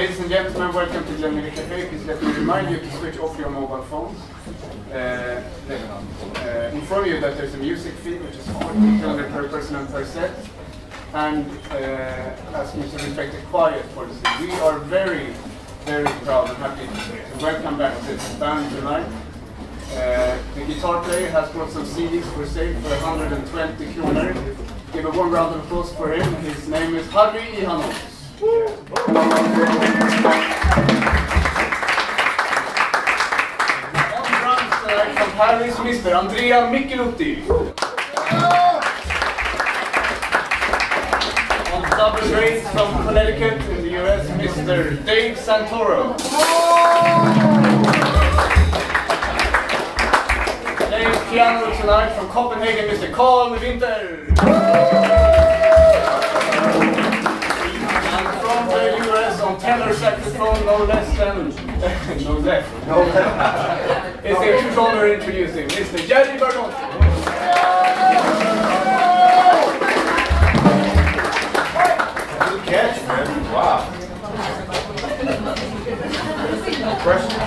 Ladies and gentlemen, welcome to Glenmere Cafe. Please let me remind you to switch off your mobile phones. Inform you that there's a music fee which is 40 kronor per person and per set. And ask you to respect the quiet policy. We are very, very proud and happy to welcome back this band tonight. The guitar player has brought some CDs for sale for 120 kronor. Give a warm round of applause for him. His name is Harri Ihanus. On drums tonight from Paris, Mr. Andrea Michelutti. On double bass from Connecticut in the US, Mr. Dave Santoro. Playing piano tonight from Copenhagen, Mr. Carl Winter. And from the US on tenor saxophone, no less than it's a huge honor introducing Mr. Jerry Bergonzi. Good catch, man. Wow. Question?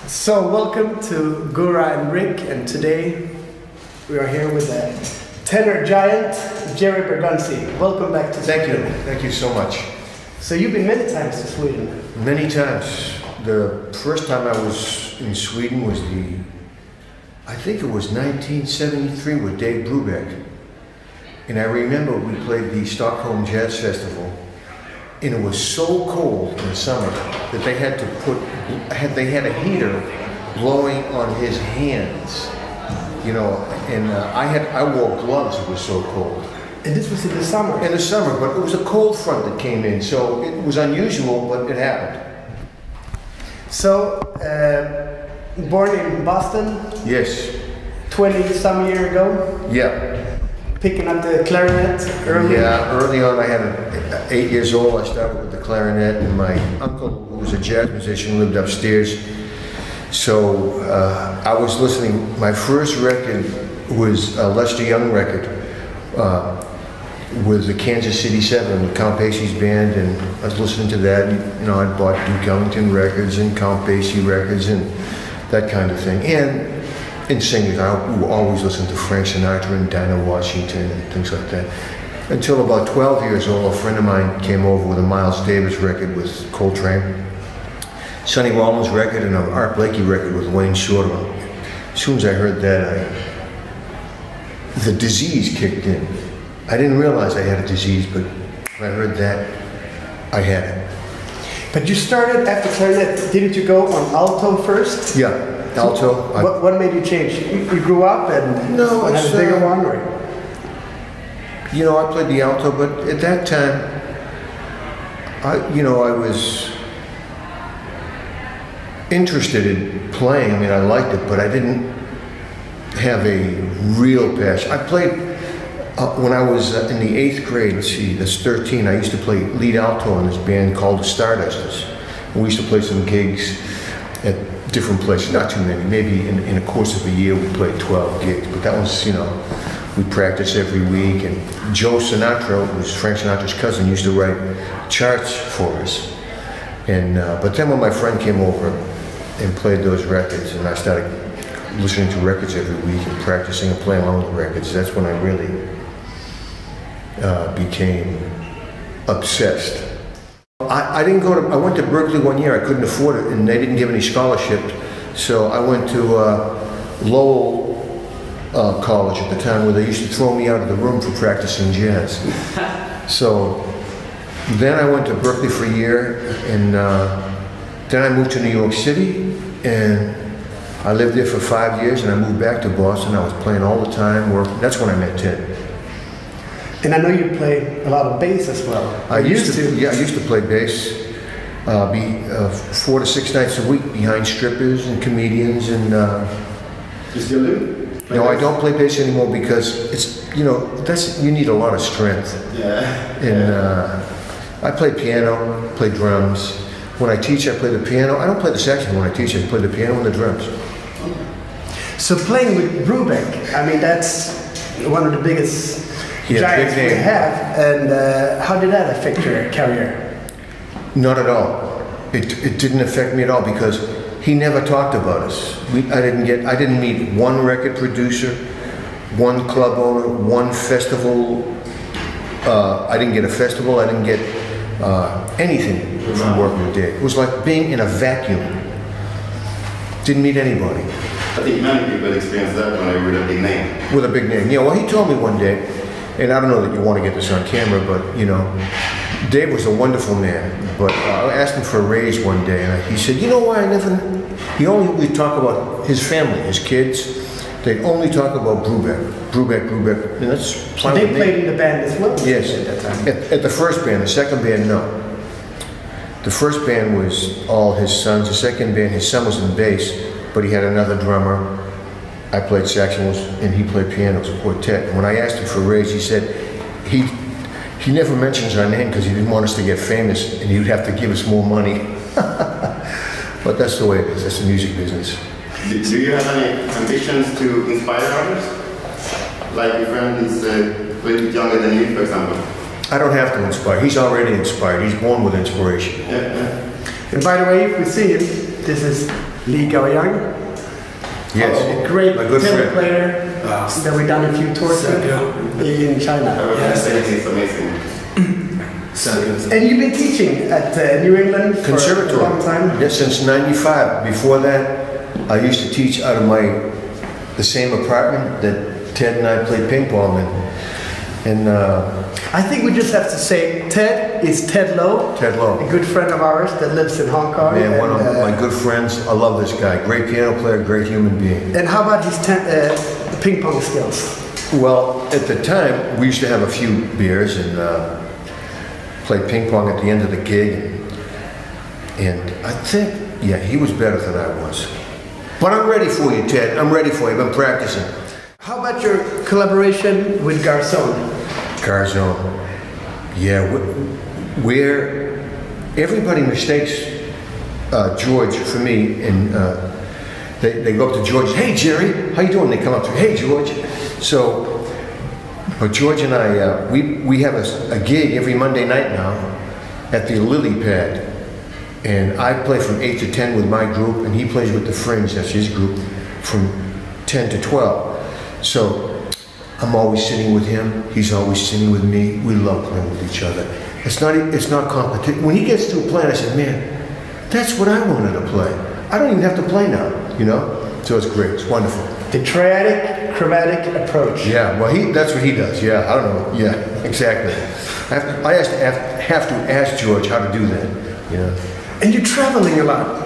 So welcome to Gurra O Rick, and today we are here with a tenor giant, Jerry Bergonzi. Welcome back to Sweden. Thank you so much. So you've been many times to Sweden. Many times. The first time I was in Sweden was I think it was 1973 with Dave Brubeck. And I remember we played the Stockholm Jazz Festival, and it was so cold in the summer that they had to they had a heater blowing on his hands, you know, and I wore gloves, it was so cold. And this was in the summer? In the summer, but it was a cold front that came in, so it was unusual, but it happened. So, born in Boston? Yes. 20-some years ago, Yeah. picking up the clarinet early. Yeah, early on I had 8 years old, I started with the clarinet, and my uncle, who was a jazz musician, lived upstairs. So I was listening, my first record was a Lester Young record with the Kansas City 7 with Count Basie's band, and I was listening to that. You know, I bought Duke Ellington records and Count Basie records and that kind of thing. And singers, I always listened to Frank Sinatra and Dinah Washington and things like that. Until about 12 years old, a friend of mine came over with a Miles Davis record with Coltrane, Sonny Rollins record, and an Art Blakey record with Wayne Shorter. As soon as I heard that, the disease kicked in. I didn't realize I had a disease, but when I heard that, I had it. But you started after clarinet, didn't you go on alto first? Yeah, alto. What made you change? You grew up and No, had it's, a bigger one? Or? You know, I played the alto, but at that time, I was interested in playing. I mean, I liked it, but I didn't have a real passion. I played, when I was in the 8th grade, let's see, that's 13, I used to play lead alto in this band called the Stardusters. And we used to play some gigs at different places, not too many. Maybe in a course of a year we played 12 gigs, but that was, you know, we practiced every week. And Joe Sinatra, who was Frank Sinatra's cousin, used to write charts for us. And but then when my friend came over and played those records, and I started listening to records every week and practicing and playing along with the records, that's when I really became obsessed. I didn't go to, I went to Berkeley one year, I couldn't afford it, and they didn't give any scholarship, so I went to Lowell College at the time, where they used to throw me out of the room for practicing jazz. So then I went to Berkeley for a year, and then I moved to New York City, and I lived there for 5 years, and I moved back to Boston. I was playing all the time, that's when I met Ted. And I know you play a lot of bass as well. I used to. Yeah, I used to play bass 4 to 6 nights a week behind strippers and comedians, and You still do? no, I don't play bass anymore because it's, you know, you need a lot of strength. Yeah. And I play piano, play drums. When I teach, I play the piano. I don't play the saxophone when I teach. I play the piano and the drums. So playing with Brubeck, I mean, that's one of the biggest giants we have. And how did that affect your career? Not at all. It didn't affect me at all because he never talked about us. I didn't meet one record producer, one club owner, one festival. I didn't get a festival. I didn't get anything from working with Dave. It was like being in a vacuum. Didn't meet anybody. I think many people experience that when they with a big name. With a big name. Yeah, well, he told me one day, and I don't know that you want to get this on camera, but, you know, Dave was a wonderful man, but I asked him for a raise one day, and he said, you know why he only would talk about his family, his kids. They'd only talk about Brubeck, and that's fine. They played in the band as well? Yes, at that time. At the first band. The second band, no. The first band was all his sons. The second band, his son was in bass, but he had another drummer. I played saxophone, and he played piano. It was a quartet. And when I asked him for a raise, he said he never mentions our name because he didn't want us to get famous, and he would have to give us more money. But that's the way it is. That's the music business. Do you have any ambitions to inspire others? Like your friend is a little bit younger than you, for example. I don't have to inspire. He's already inspired. He's born with inspiration. Yeah. And by the way, if we see him, this is Lee Gao Yang. Yes, A great my good tenor friend. player that we've done a few tours with in China. It's amazing. And you've been teaching at New England for Conservatory. a long time? Yes, since '95. Before that, I used to teach out of the same apartment that Ted and I played ping pong in. And I think we just have to say Ted is Ted Lowe. Ted Lowe. A good friend of ours that lives in Hong Kong. Man, one of my good friends. I love this guy. Great piano player, great human being. And how about his ping pong skills? Well, at the time, we used to have a few beers and play ping pong at the end of the gig. And I think, yeah, he was better than I was. But I'm ready for you, Ted. I'm ready for you. I've been practicing. How about your collaboration with Garzone? Garzone. Yeah, where everybody mistakes George for me, and they go up to George, hey Jerry, how you doing? They come up to me, hey George. So, but George and I, we have a gig every Monday night now at the Lily Pad. And I play from 8 to 10 with my group, and he plays with the Fringe, that's his group, from 10 to 12. So I'm always sitting with him, he's always sitting with me. We love playing with each other. It's not competition. When he gets to a play, I said, man, that's what I wanted to play. I don't even have to play now, you know? So it's great, it's wonderful. The triadic, chromatic approach. Yeah, well, that's what he does, yeah, I don't know, yeah, exactly. I have to ask George how to do that, you know? And you're traveling a lot.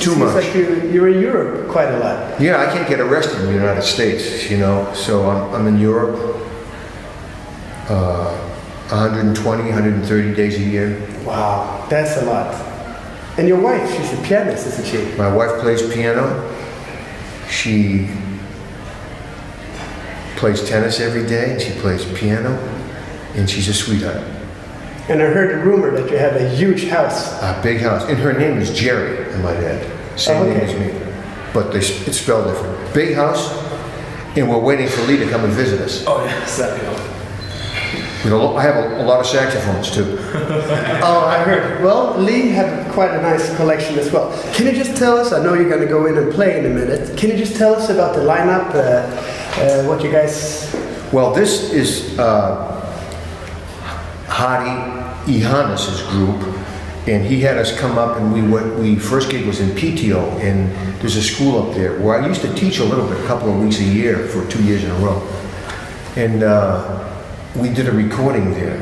Too much. Like you're in Europe quite a lot. Yeah, I can't get arrested in the United States, you know, so I'm in Europe 120, 130 days a year. Wow, that's a lot. And your wife, she's a pianist, isn't she? My wife plays piano. She plays tennis every day, and she plays piano, and she's a sweetheart. And I heard a rumor that you have a huge house. A big house. And her name is Jerry, I might add. Same name as me. But it's spelled different. Big house, and we're waiting for Lee to come and visit us. Oh, yes. You know, I have a lot of saxophones, too. Oh, I heard. Well, Lee had quite a nice collection as well. Can you just tell us, I know you're going to go in and play in a minute, can you just tell us about the lineup, what you guys... Well, this is Harri Ihanus' group, and he had us come up, and we first gig was in PTO, and there's a school up there where I used to teach a little bit, a couple of weeks a year for 2 years in a row. And we did a recording there,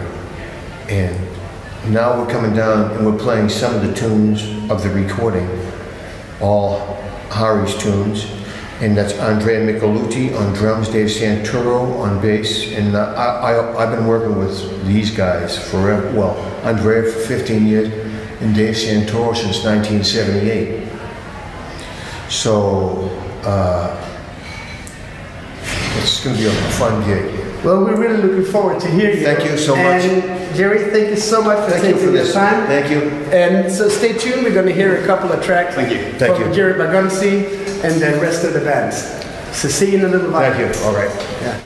and now we're coming down and we're playing some of the tunes of the recording, all Harri's tunes, and that's Andrea Michelutti on drums, Dave Santoro on bass, and I've been working with these guys forever. Well, Andrea for 15 years, and Dave Santoro since 1978. So it's going to be a fun gig. Well, we're really looking forward to hear you. Thank you so much. And Jerry, thank you so much for taking the time. Thank you. And so stay tuned. We're going to hear a couple of tracks Thank you. from Jerry Bergonzi and the rest of the bands. So see you in a little while. Thank you. All right. Yeah.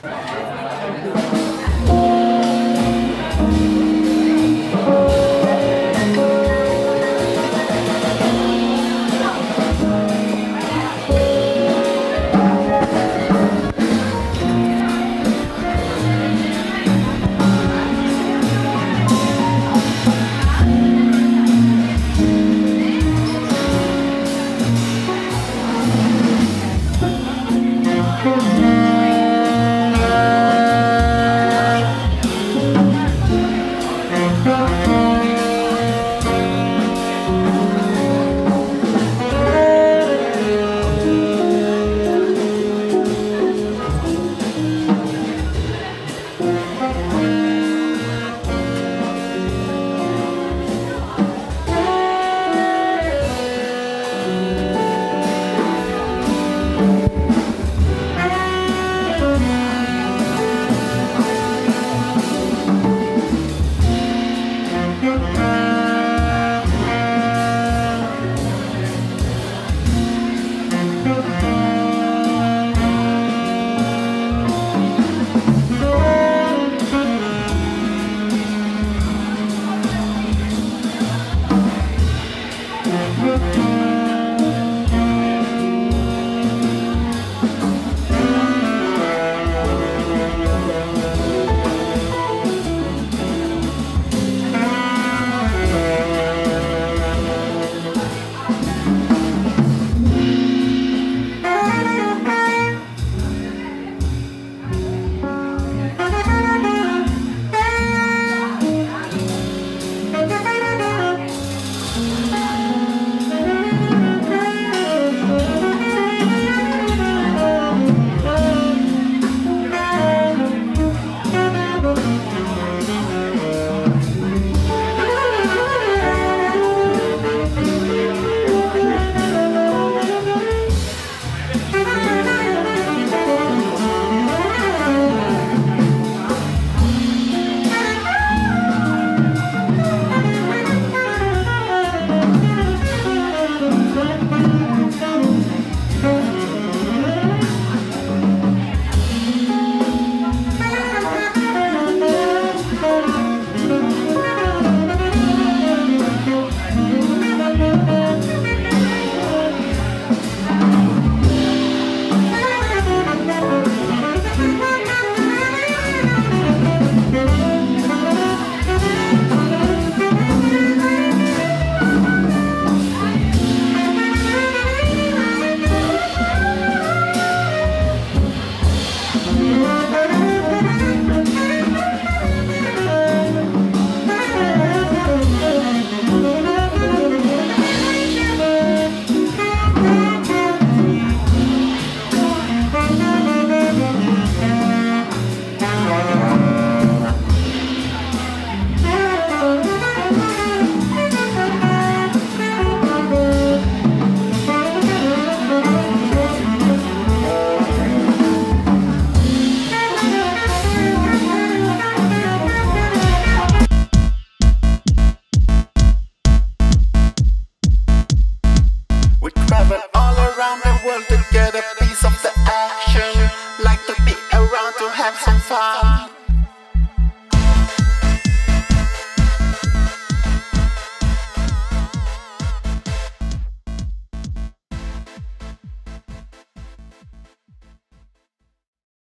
from